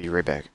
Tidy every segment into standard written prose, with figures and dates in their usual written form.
Be right back.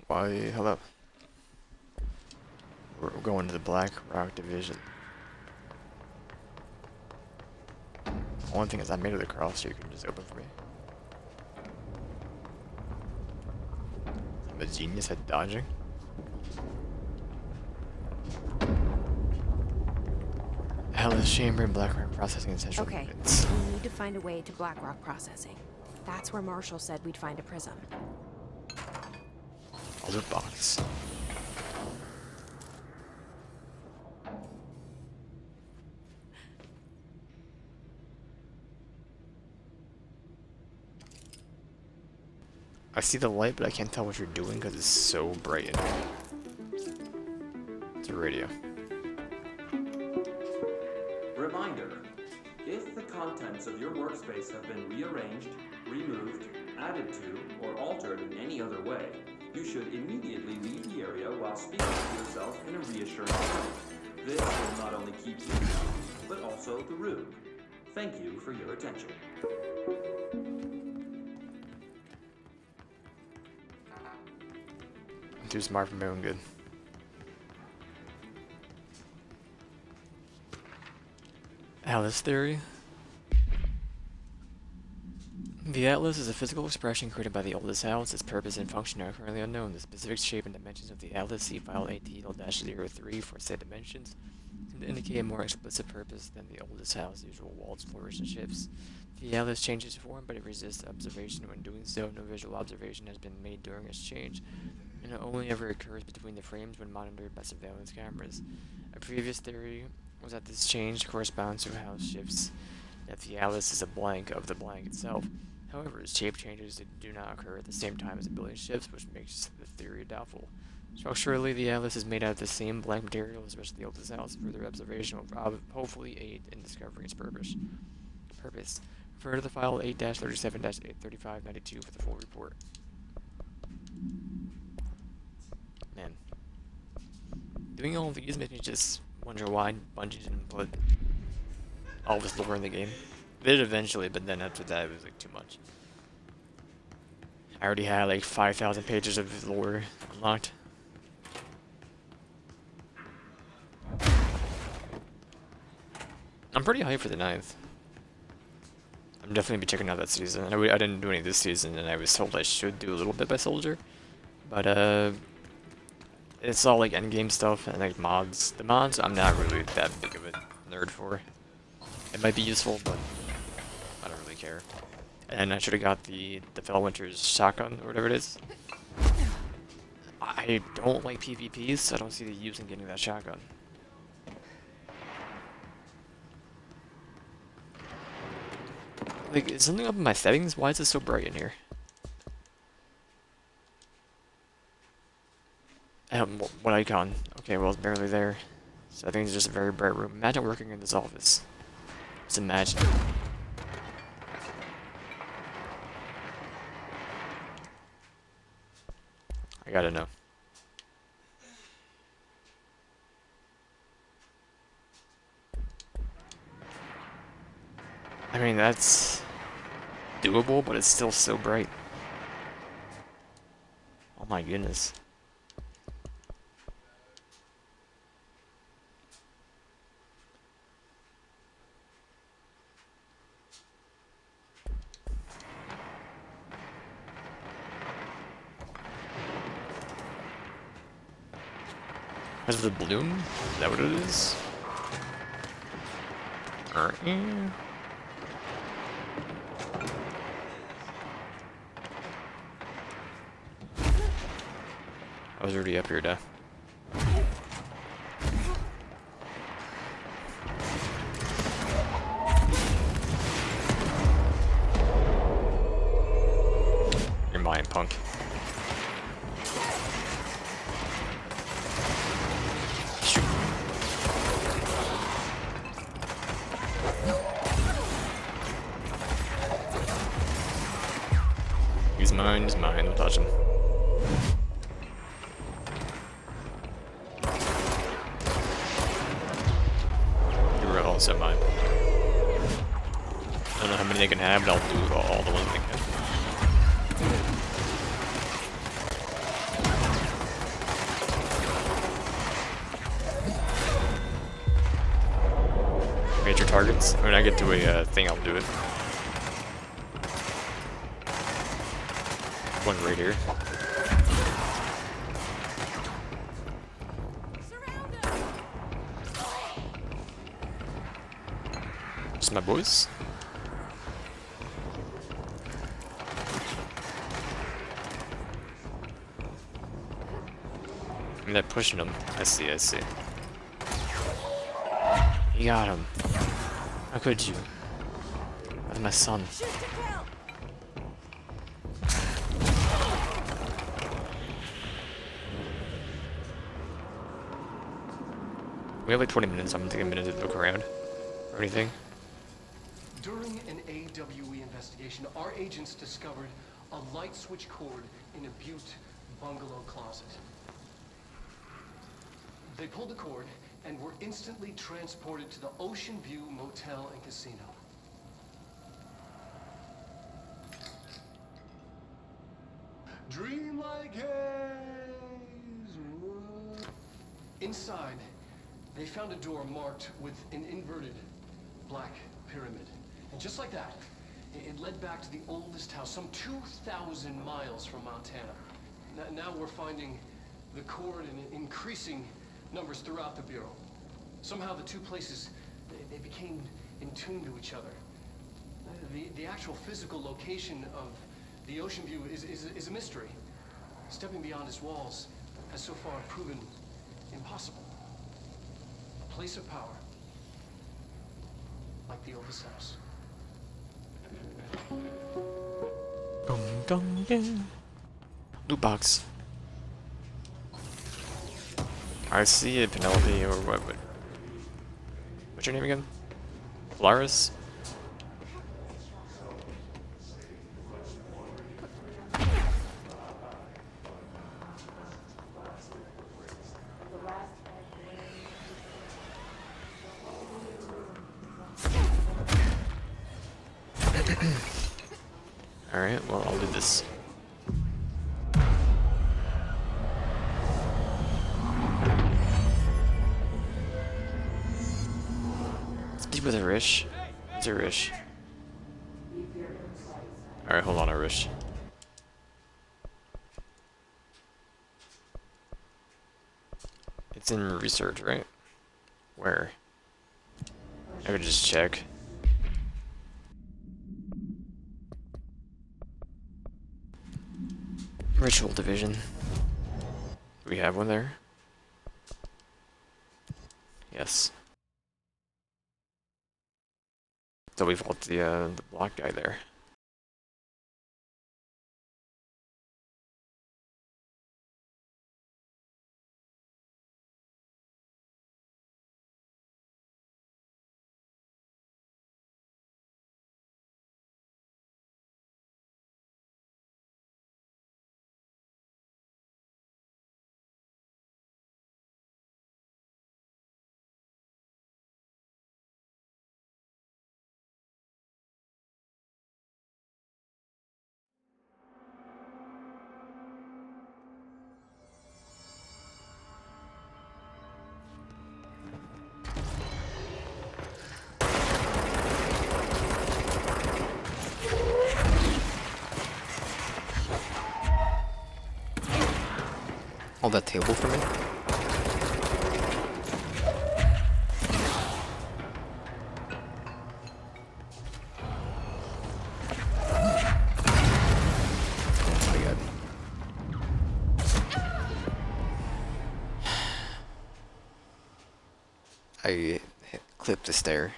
Why, hello. We're going to the Black Rock Division. One thing is I made it across so you can just open for me. I'm a genius at dodging. Alice Chamber and Black Rock Processing Essential Okay, Units. we need to find a way to Blackrock processing. That's where Marshall said we'd find a prism. A loot box. I see the light, but I can't tell what you're doing because it's so bright in here. It's a radio. Reminder, if the contents of your workspace have been rearranged, removed, added to, or altered in any other way, you should immediately leave the area while speaking to yourself in a reassuring tone. This will not only keep you calm, but also the room. Thank you for your attention. I'm too smart for my own good. Alice theory. The Atlas is a physical expression created by the oldest Atlas. Its purpose and function are currently unknown. The specific shape and dimensions of the Atlas, see file ATL-03 for said dimensions, seem to indicate a more explicit purpose than the oldest Atlas' usual walls, floors, and shifts. The Atlas changes form, but it resists observation when doing so. No visual observation has been made during its change, and it only ever occurs between the frames when monitored by surveillance cameras. A previous theory was that this change corresponds to how shifts, that the Atlas is a blank of the blank itself. However, its shape changes do not occur at the same time as the building shifts, which makes the theory doubtful. Structurally, the Atlas is made out of the same blank material as the rest of the oldest Atlas. Further observation will hopefully aid in discovering its purpose. Refer to the file 8-37-83592 for the full report. Man. Doing all of these makes me just wonder why Bungie didn't put all this lore in the game. They did eventually, but then after that it was like too much. I already had like 5,000 pages of lore unlocked. I'm pretty hyped for the 9th. I'm definitely be checking out that season. I didn't do any this season, and I was told I should do a little bit by Soldier, but it's all like endgame stuff and like mods. The mods I'm not really that big of a nerd for. It might be useful, but I don't really care. And I should have got the Fellwinter's shotgun or whatever it is. I don't like PvPs, so I don't see the use in getting that shotgun. Like, is something up in my settings? Why is it so bright in here? What icon? Okay, well, it's barely there. So I think it's just a very bright room. Imagine working in this office. Just imagine. I gotta know. I mean, that's doable, but it's still so bright. Oh my goodness. Has the balloon? Is that what it is? I was already up here, duh. You're mine, punk. Shoot. He's mine, don't touch him. Also mine. I don't know how many they can have, but I'll do all the ones they can. targets. When I get to a thing, I'll do it. One right here. Just my boys. I'm not pushing them. I see, I see. You got him. How could you? That's my son. We have like 20 minutes. I'm gonna take a minute to look around. Or anything. During an AWE investigation, our agents discovered a light switch cord in a Butte bungalow closet. They pulled the cord and were instantly transported to the Ocean View Motel and Casino. Dream like haze. Inside, they found a door marked with an inverted black pyramid. And just like that, it led back to the oldest house, some 2,000 miles from Montana. Now we're finding the cord in increasing numbers throughout the Bureau. Somehow the two places, they became in tune to each other. The actual physical location of the Ocean View is a mystery. Stepping beyond its walls has so far proven impossible. A place of power, like the oldest house. Dum dum yeah. Loot box. I see it, Penelope, or what? What's your name again? Laris? Alright, well, I'll do this. Speak with Arish. It's Arish. Alright, hold on, Arish. It's in research, right? Where? I could just check. Ritual division. Do we have one there? Yes. So we fought the black guy there. Hold that table for me. Oh my god. I clipped the stair.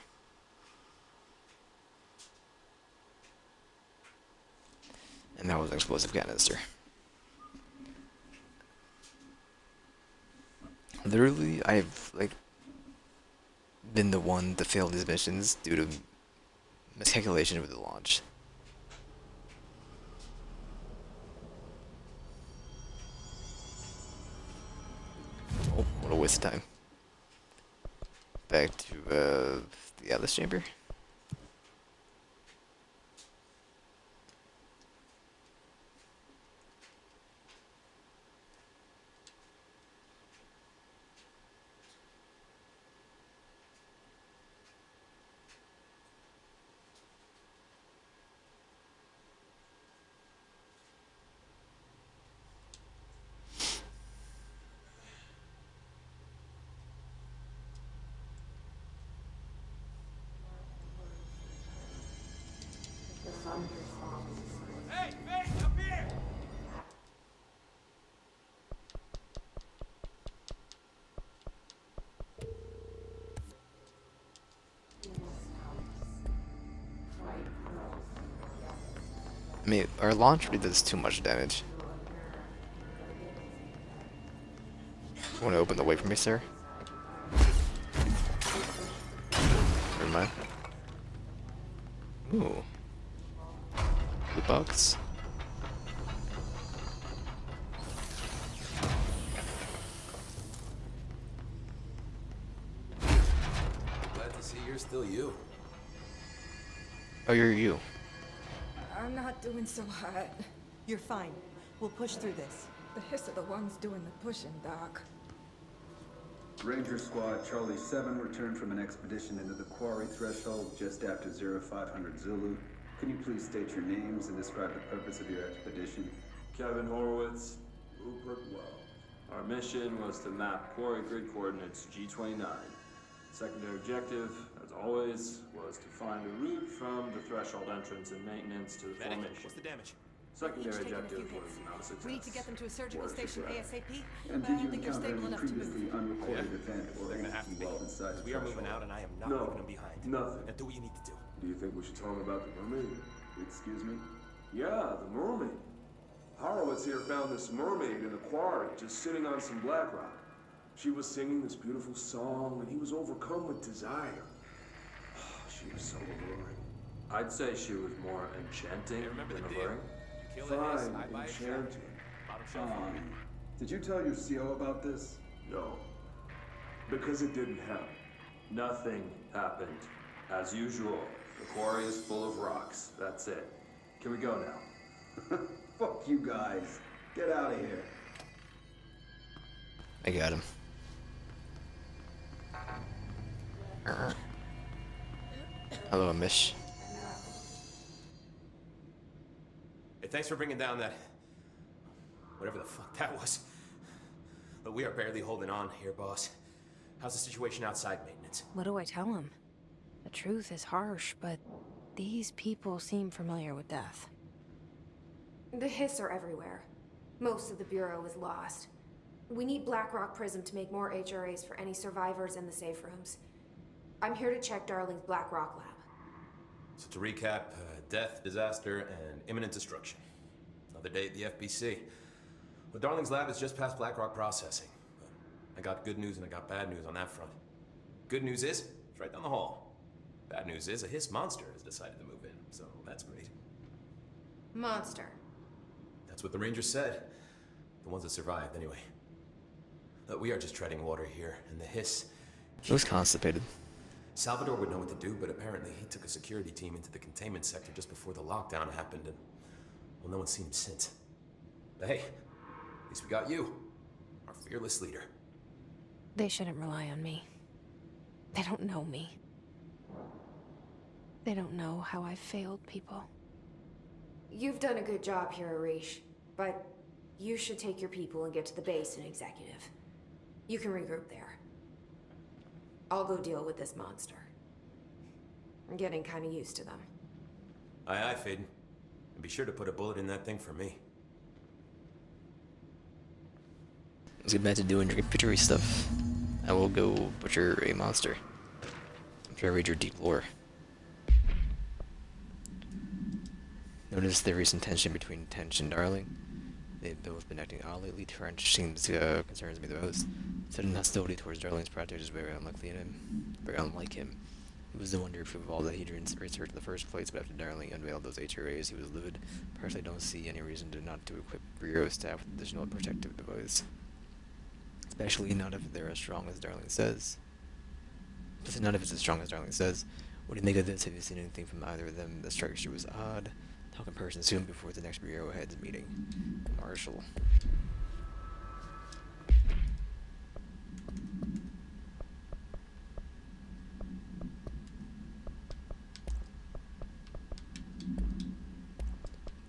And that was an explosive canister. Literally, I've like been the one to fail these missions due to miscalculation with the launch. Oh, what a waste of time. Back to the Atlas chamber. I mean, our launch really does too much damage. Want to open the way for me, sir? Never mind. Ooh. Blue box. Glad to see you're still you. Oh, you're you. I'm not doing so hot. You're fine. We'll push through this. The hiss are the ones doing the pushing, Doc. Ranger Squad Charlie 7 returned from an expedition into the quarry threshold just after 0500 Zulu. Can you please state your names and describe the purpose of your expedition? Kevin Horowitz, Rupert Well. Our mission was to map quarry grid coordinates G29. Secondary objective, as always, was to find a route from the threshold entrance and maintenance to the formation. What's the damage? Secondary Each taking a few objective was hits. not a success. We need to get them to a surgical Or station success. ASAP. And I did you don't think they're encounter stable any enough to previously move. unrecorded event or They're gonna have to entity be. while inside the We are moving threshold? out and I am not No. leaving them behind. Nothing. Now do what you need to do. Do you think we should tell him about the mermaid? Excuse me? Yeah, the mermaid. Horowitz here found this mermaid in a quarry, just sitting on some black rock. She was singing this beautiful song, and he was overcome with desire. She was so alluring. I'd say she was more enchanting Hey, remember than the deal? alluring. You kill the hiss, I Fine, buy a shot. enchanting. Bottom shelf. Did you tell your CO about this? No. Because it didn't happen. Nothing happened. As usual, the quarry is full of rocks. That's it. Can we go now? Fuck you guys. Get out of here. I got him. Hello, Mish. Hey, thanks for bringing down that... whatever the fuck that was. But we are barely holding on here, boss. How's the situation outside maintenance? What do I tell him? The truth is harsh, but these people seem familiar with death. The hiss are everywhere. Most of the Bureau is lost. We need Blackrock Prism to make more HRAs for any survivors in the safe rooms. I'm here to check Darling's Blackrock lab. So to recap, death, disaster, and imminent destruction. Another day at the FBC. Well, Darling's lab is just past Blackrock processing. But I got good news and I got bad news on that front. Good news is, it's right down the hall. Bad news is, a hiss monster has decided to move in, so that's great. Monster. That's what the Rangers said. The ones that survived, anyway. We are just treading water here, and the hiss... He was constipated. Salvador would know what to do, but apparently he took a security team into the containment sector just before the lockdown happened, and... well, no one's seen him since. But hey, at least we got you. Our fearless leader. They shouldn't rely on me. They don't know me. They don't know how I've failed people. You've done a good job here, Arish, but you should take your people and get to the base and executive. You can regroup there. I'll go deal with this monster. I'm getting kind of used to them. Aye, aye, Faden. And be sure to put a bullet in that thing for me. Let's get back to doing your butchery stuff. I will go butcher a monster. After I read your deep lore. Notice the recent tension between Tench and Darling. They've both been acting odd lately. Trench seems concerns me the most. Sudden hostility towards Darling's project is very unlike him. It was the wonder proof of all that he researched in the first place, but after Darling unveiled those HRAs, he was livid. Personally, don't see any reason not to equip Bureau staff with additional protective device. Especially not if they're as strong as Darling says. Not if it's as strong as Darling says. What do you make of this? Have you seen anything from either of them? The structure was odd. Talk in person soon before the next Bureau heads meeting. Marshall.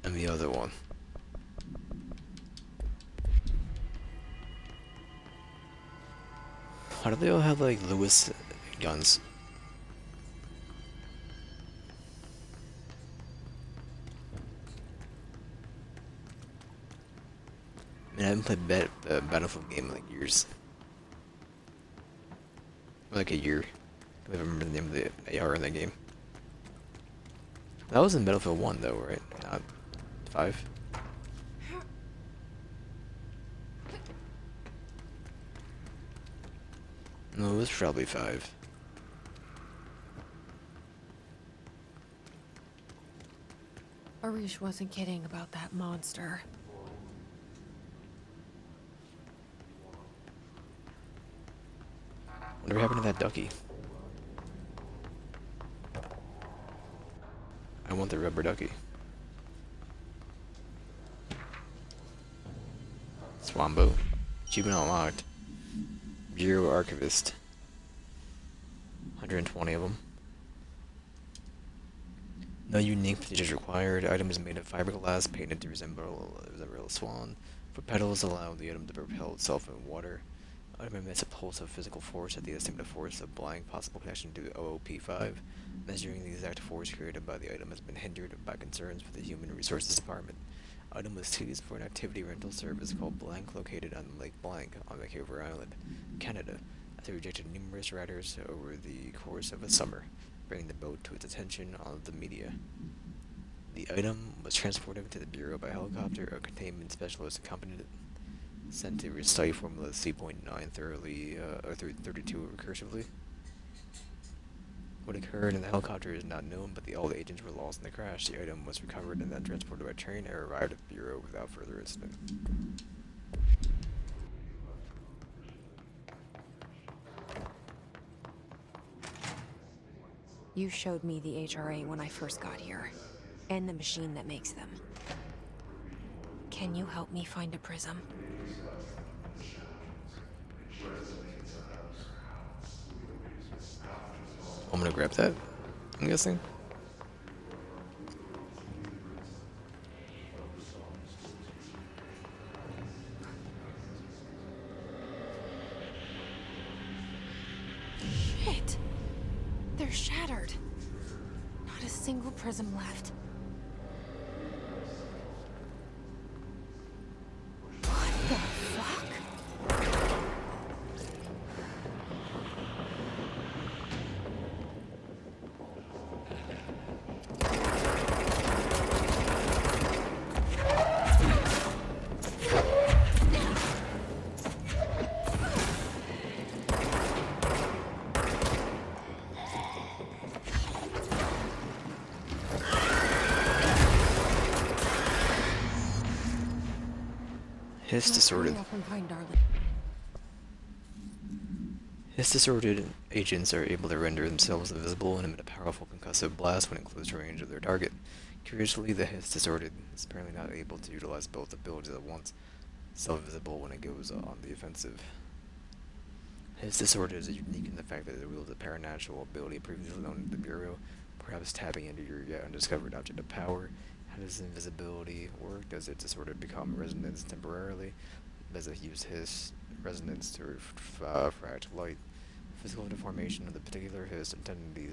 And the other one. How do they all have like Lewis guns? I haven't played a Battlefield game in like years. Like a year. I don't remember the name of the AR in that game. That was in Battlefield 1 though, right? Not 5? No, it was probably 5. Arish wasn't kidding about that monster. Whatever happened to that ducky? I want the rubber ducky. Swambo. Achievement unlocked. Bureau Archivist. 120 of them. No unique features required. Item is made of fiberglass, painted to resemble a swan. For pedals, allow the item to propel itself in water. Item emits a pulse of physical force at the estimated force of blank, possible connection to OOP5. Measuring the exact force created by the item has been hindered by concerns with the Human Resources Department. Item was used for an activity rental service called Blank, located on Lake Blank on Vancouver Island, Canada, after rejected numerous riders over the course of a summer, bringing the boat to its attention on the media. The item was transported to the Bureau by helicopter. A containment specialist accompanied it, sent to recite Formula C.9 thoroughly, 32 recursively. What occurred in the helicopter is not known, but all the agents were lost in the crash. The item was recovered and then transported by train and arrived at the Bureau without further incident. You showed me the HRA when I first got here, and the machine that makes them. Can you help me find a prism? I'm gonna grab that, I'm guessing. Shit! They're shattered. Not a single prism left. What the fuck? His disordered. Hurry up and find Darling. His disordered agents are able to render themselves invisible and emit a powerful concussive blast when in close range of their target. Curiously, the His disordered is apparently not able to utilize both abilities at once, self-visible when it goes on the offensive. His disordered is unique in the fact that it wields a paranatural ability previously known to the Bureau, perhaps tapping into your yet undiscovered object of power. How does invisibility work? Does its disorder become resonance temporarily? Does it use his resonance to refract light? Physical deformation of the particular his identity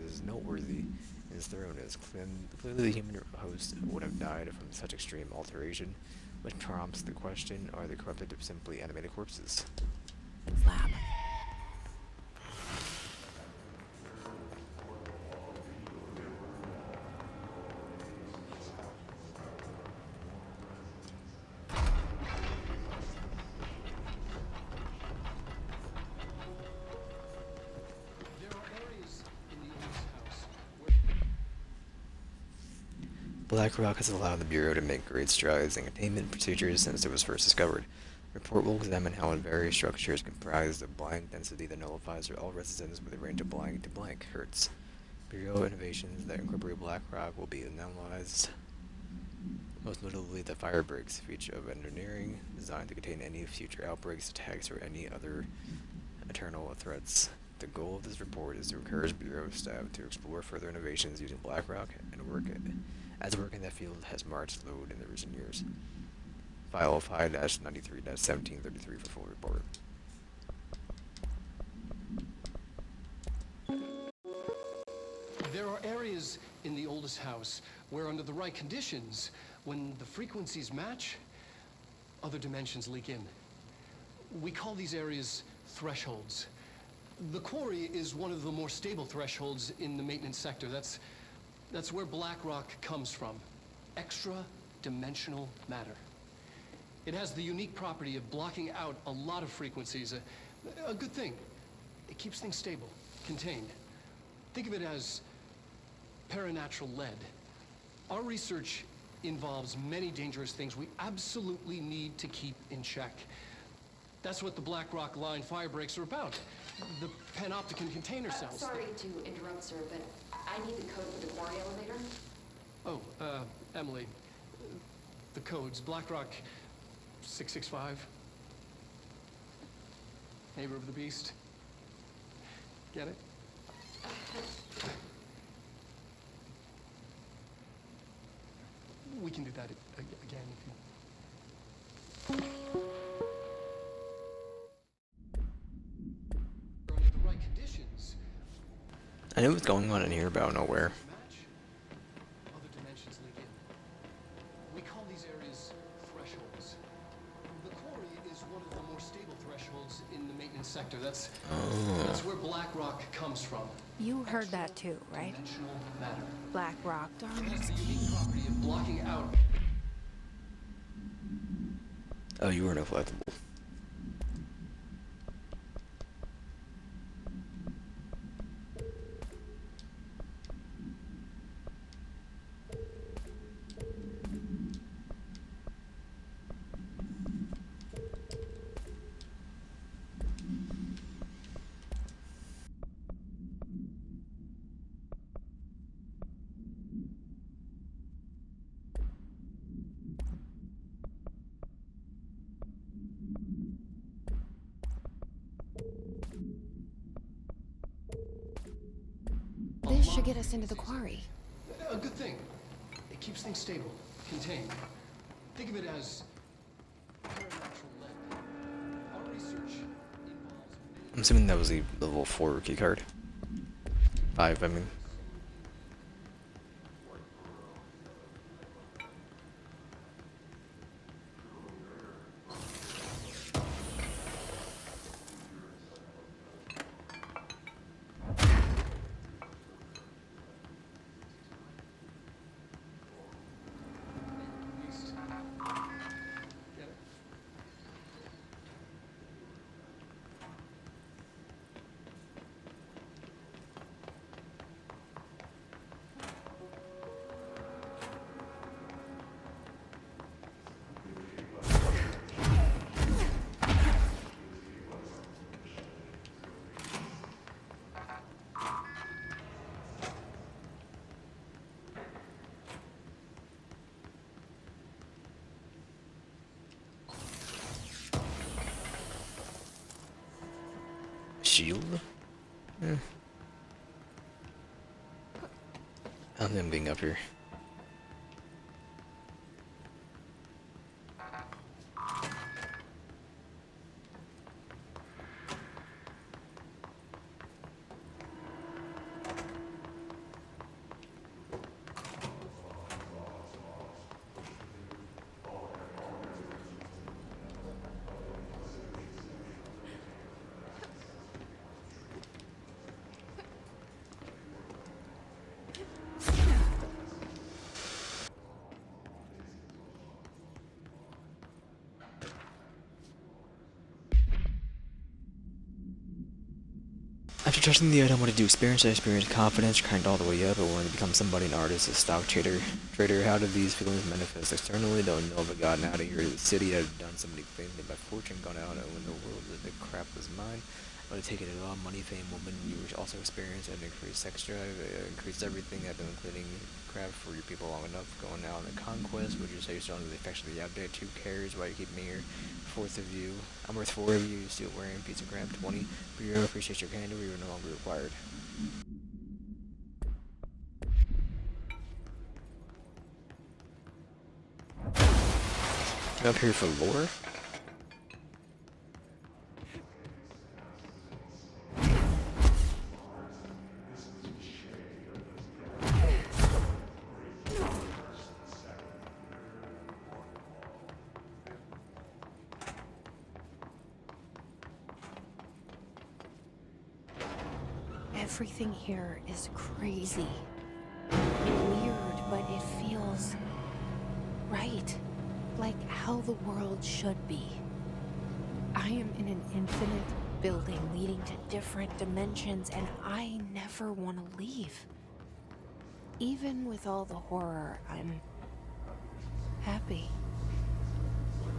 is noteworthy. His throne is clearly the human host would have died from such extreme alteration, which prompts the question: are the corrupted simply animated corpses? Lab. BlackRock has allowed the Bureau to make great strides in containment procedures since it was first discovered. The report will examine how in various structures comprised of blank density that nullifies all resistance with a range of blank to blank hertz. Bureau innovations that incorporate BlackRock will be analyzed, most notably the fire breaks feature of engineering designed to contain any future outbreaks, attacks, or any other eternal threats. The goal of this report is to encourage Bureau staff to explore further innovations using BlackRock and work in that field has marched slowed in the recent years. File 5-93-1733 for full report. There are areas in the oldest house where, under the right conditions, when the frequencies match, other dimensions leak in. We call these areas thresholds. The quarry is one of the more stable thresholds in the maintenance sector. That's where BlackRock comes from. Extra dimensional matter. It has the unique property of blocking out a lot of frequencies. A good thing. It keeps things stable, contained. Think of it as paranatural lead. Our research involves many dangerous things we absolutely need to keep in check. That's what the Black Rock Line fire breaks are about. The panopticon container cells. Sorry to interrupt, sir, but I need the code for the quarry elevator. Oh, Emily. The codes. Black Rock 665. Neighbor of the Beast. Get it? We can do that again if you... Under the right conditions, I knew what was going on in here, but out of nowhere. match, other dimensions leak in. We call these areas thresholds. The quarry is one of the more stable thresholds in the maintenance sector. That's where Black Rock comes from. You heard that too, right? Dimensional matter. Black Rock. It has the unique property of blocking out. Oh, you were inflexible. This should get us into the quarry. A good thing. It keeps things stable, contained. Think of it as paranatural lead. Our research involves... I'm assuming that was the level 4 key card. 5, I mean. Get it? Shield? I don't think I'm being up here. After trusting the item, I wanted to experience confidence, grind all the way up, I wanted to become somebody, an artist, a stock trader. How did these feelings manifest externally? Don't know if I gotten out of here to the city, I'd done so many things, made my fortune, gone out, and when the world that the crap was mine. I would have taken it all, money, fame, woman, you also experienced an increased sex drive, increased everything, I've been including crap for your people long enough, going out on a conquest, would you say you're still under the effects of the outdated? Who cares, why you keep me here? Fourth of you, I'm worth 4 of you, still wearing pizza crap, 20, Bureau, appreciate your candor, you are no longer required. I'm up here for lore? Everything here is crazy. Weird, but it feels right. Like how the world should be. I am in an infinite building leading to different dimensions, and I never want to leave. Even with all the horror, I'm happy.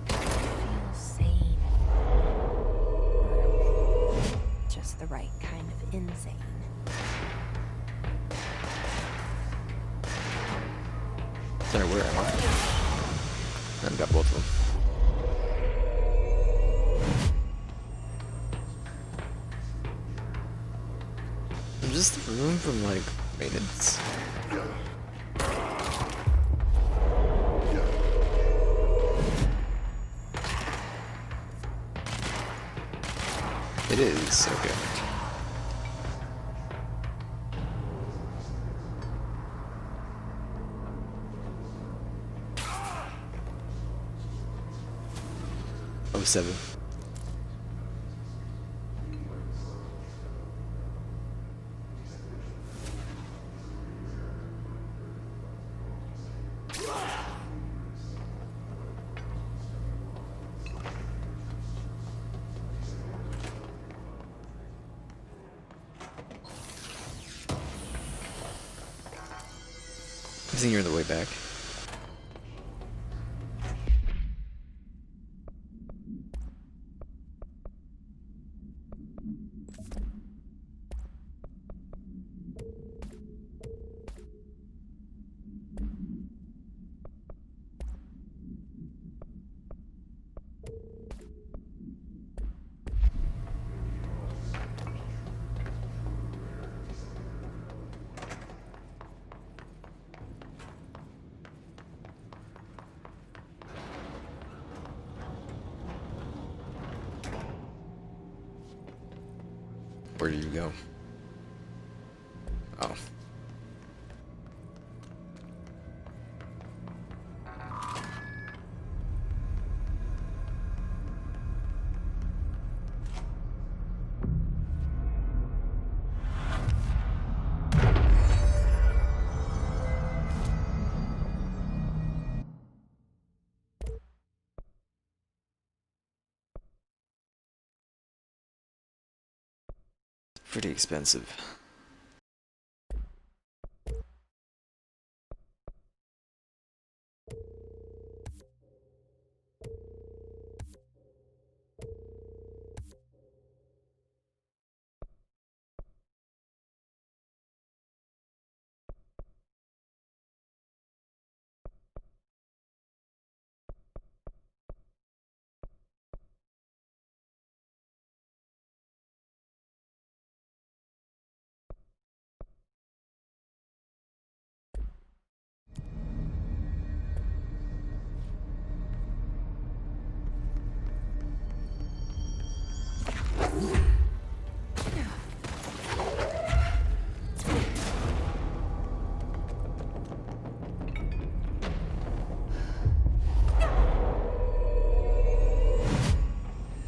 I feel sane. Or just the right kind of insane. Sorry, where am I? I've got both of them. Is this the room from, like, maintenance? It is, okay. Oh, 7. I think you're on the way back. Where do you go? Oh. Pretty expensive.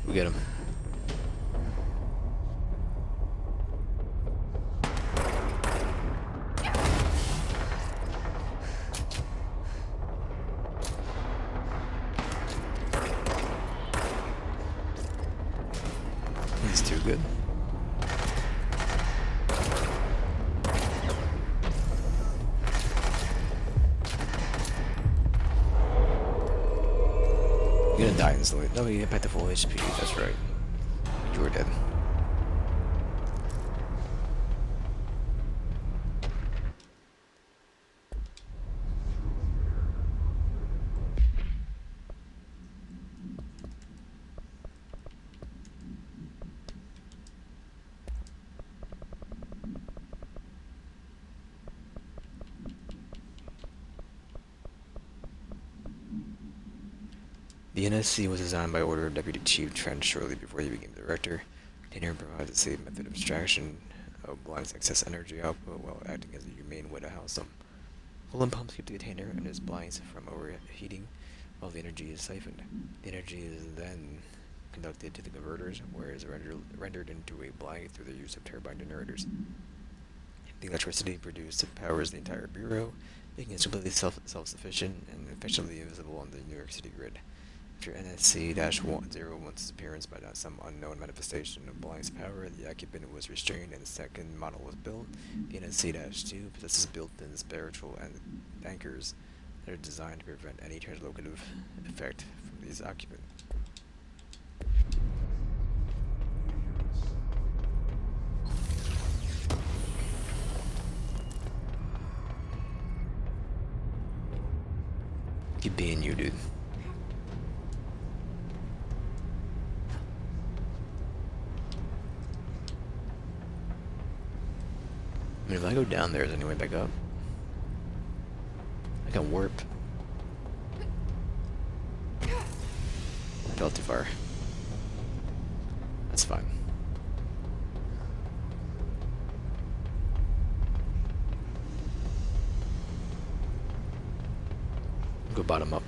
We get him. He's too good. You're gonna die instantly. No, you get back to full HP. That's right. You were dead. The NSC was designed by order of Deputy Chief Trent shortly before he became director. Container provides a safe method of extraction of blinds excess energy output while acting as a humane way to house them. Coolant pumps keep the container and its blinds from overheating while the energy is siphoned. The energy is then conducted to the converters, where it is rendered into a blind through the use of turbine generators. The electricity produced powers the entire bureau, making it completely self-sufficient and effectively invisible on the New York City grid. If your NSC-10 wants its appearance by some unknown manifestation of Blind's power, the occupant was restrained and the second model was built. The NSC-2 possesses built-in spiritual anchors that are designed to prevent any translocative effect from these occupants. Keep being you, dude. I mean, if I go down there, is there any way back up? I can warp. I fell too far. That's fine. Go bottom up.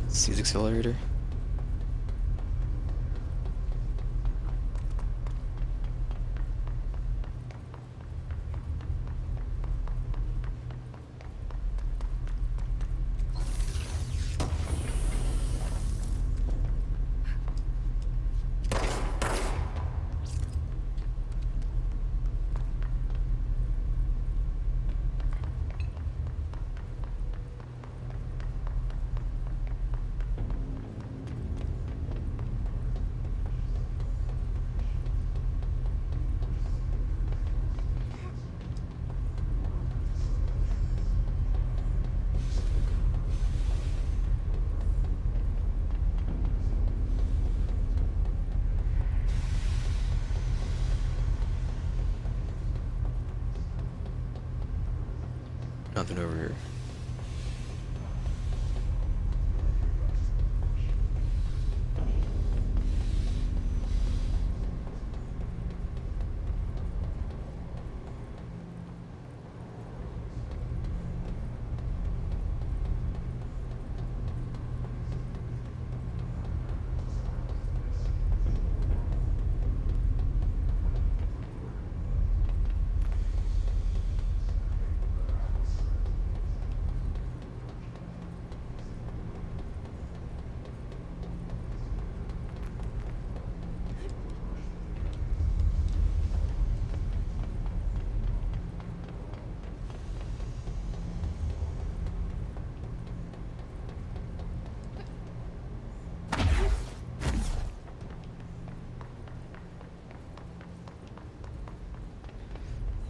Seize accelerator. Nothing over here.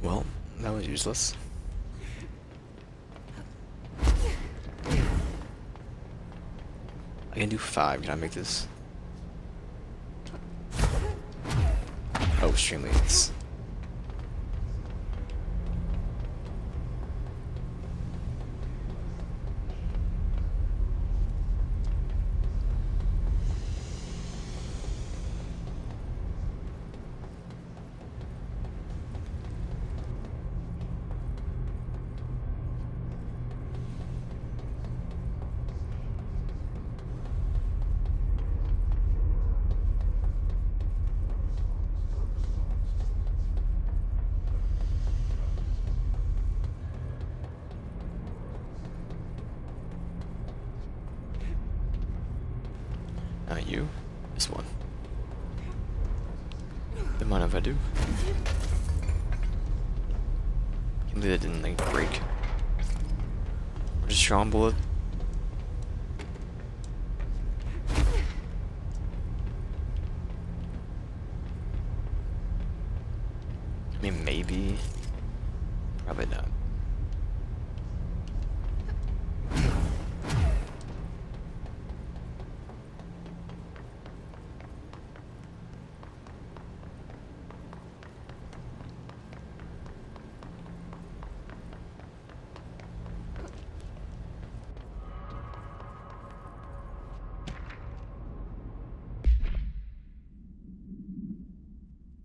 Well, that was useless. I can do 5. Can I make this? Oh, extremely. Not you. This one. Don't mind if I do. Can't believe that didn't like break. Or just strong bullet. I mean, maybe. Probably not.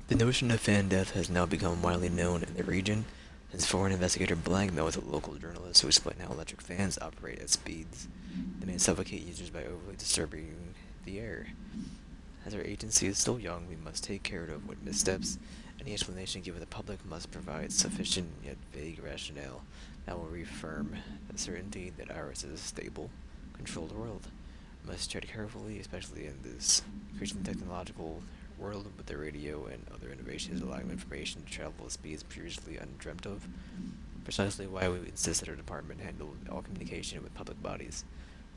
The notion of fan death has now become widely known in the region, since foreign investigator blackmailed a local journalist who explained how electric fans operate at speeds that may suffocate users by overly disturbing the air. As our agency is still young, we must take care to avoid missteps. Any explanation given to the public must provide sufficient yet vague rationale that will reaffirm the certainty that ours is a stable, controlled world. We must tread carefully, especially in this increasing technological world with the radio and other innovations allowing information to travel at speeds previously undreamt of. Precisely why we insist that our department handle all communication with public bodies.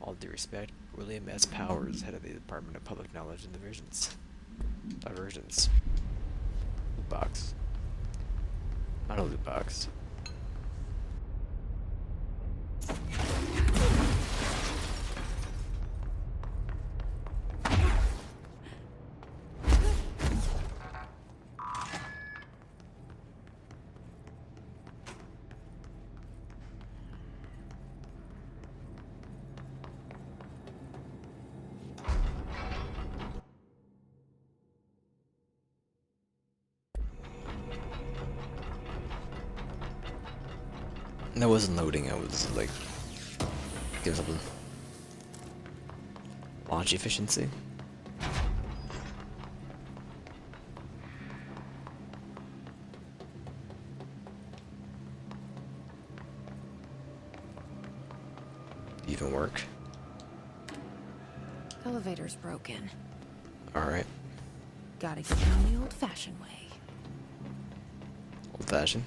All due respect, William S. Powers, head of the Department of Public Knowledge and Diversions. Loot box. Not a loot box. And I wasn't loading, I was like doing something. Launch efficiency. Even work. Elevator's broken. Alright. Gotta get down the old-fashioned way. Old fashioned.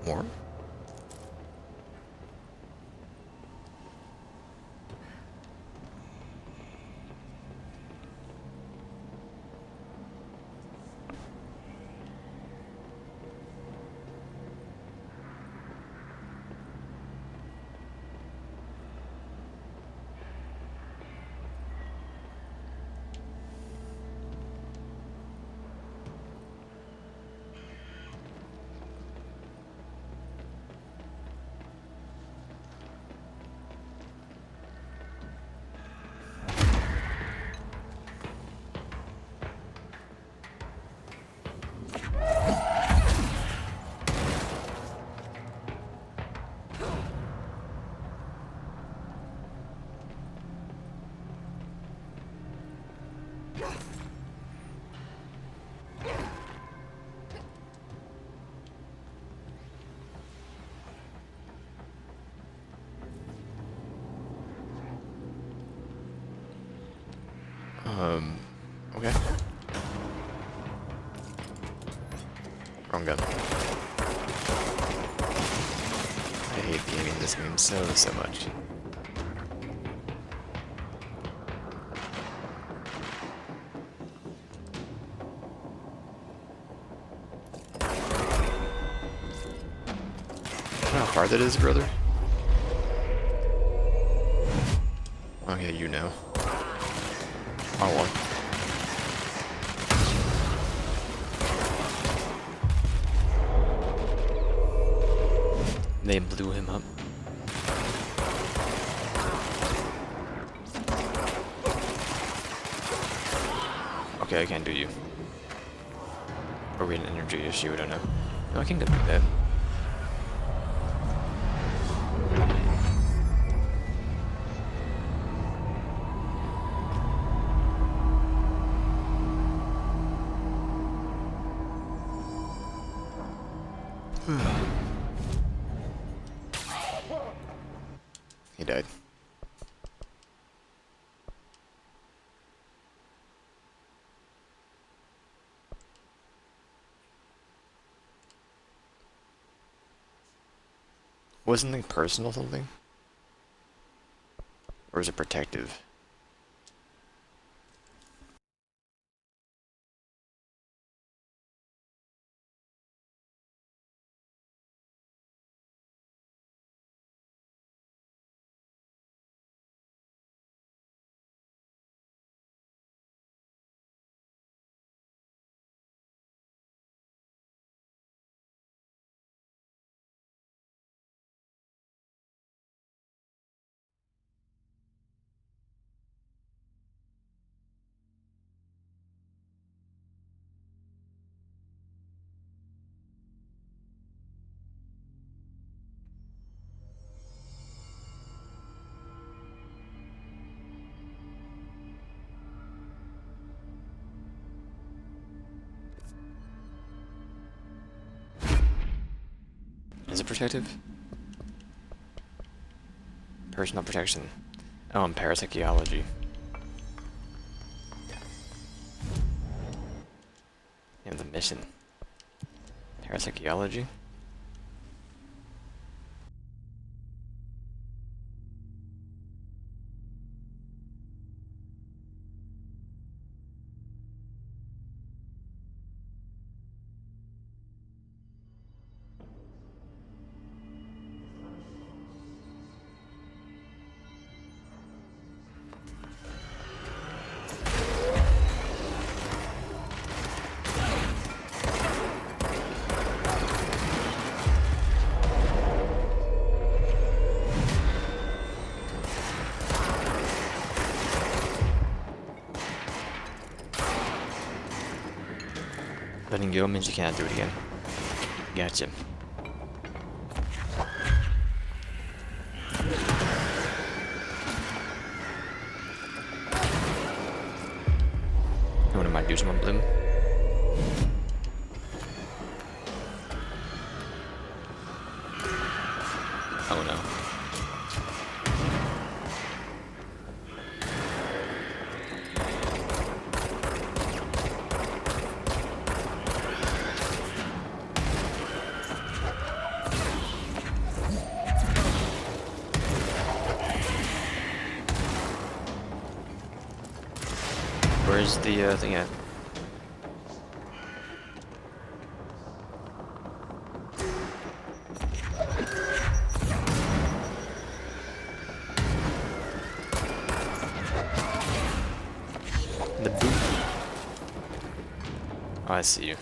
More? Okay. Wrong gun. I hate the aiming in this game so much. You know how hard that is, brother? Oh yeah, you know. R1. They blew him up. Okay, I can't do you. Or we had an energy issue, I don't know. No, I can do that. He died. Was something personal something? Or is it protective? Is it protective? Personal protection. Oh, and parapsychology. And the mission. Parapsychology? Letting go means you can't do it again. Gotcha. What am I doing? Some bloom? Oh no. Where's the thing at? The boot. Oh, I see you.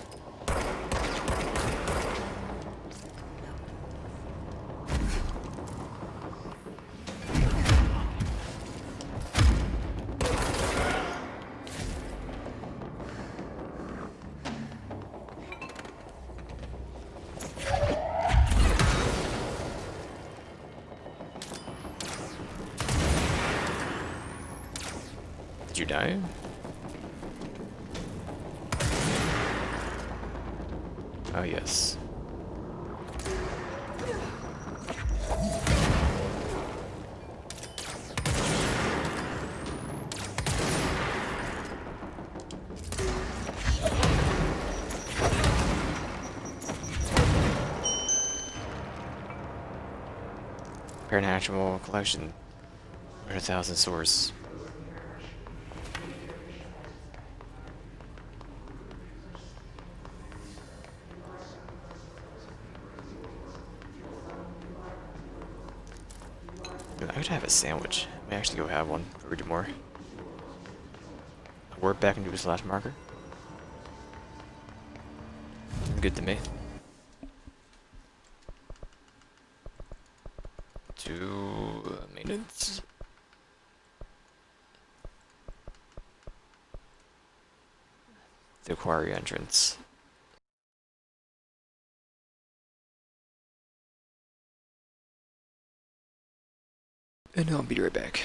Did you die? Oh, yes. Supernatural collection. 100,000 source. I could have a sandwich. I may actually go have one before we do more. Warp back into a slash marker. Good to me. To maintenance. The quarry entrance. And I'll be right back.